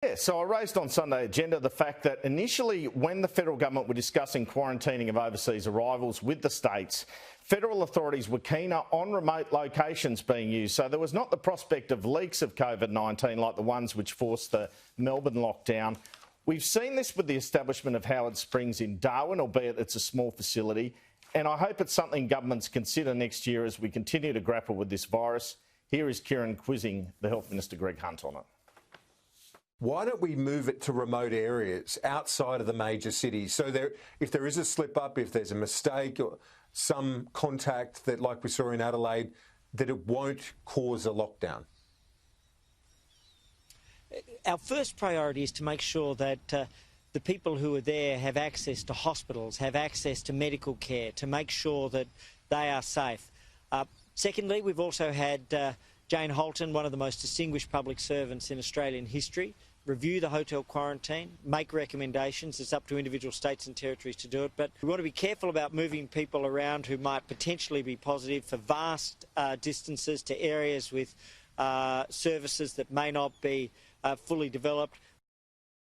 Yeah, so I raised on Sunday Agenda the fact that initially when the federal government were discussing quarantining of overseas arrivals with the states, federal authorities were keener on remote locations being used. So there was not the prospect of leaks of COVID-19 like the ones which forced the Melbourne lockdown. We've seen this with the establishment of Howard Springs in Darwin, albeit it's a small facility. And I hope it's something governments consider next year as we continue to grapple with this virus. Here is Kieran quizzing the Health Minister Greg Hunt on it. Why don't we move it to remote areas outside of the major cities? So if there is a slip up, if there's a mistake or some contact that, like we saw in Adelaide, that it won't cause a lockdown? Our first priority is to make sure that the people who are there have access to hospitals, have access to medical care, to make sure that they are safe. Secondly, we've also had Jane Holton, one of the most distinguished public servants in Australian history, review the hotel quarantine, make recommendations. It's up to individual states and territories to do it. But we want to be careful about moving people around who might potentially be positive for vast distances to areas with services that may not be fully developed.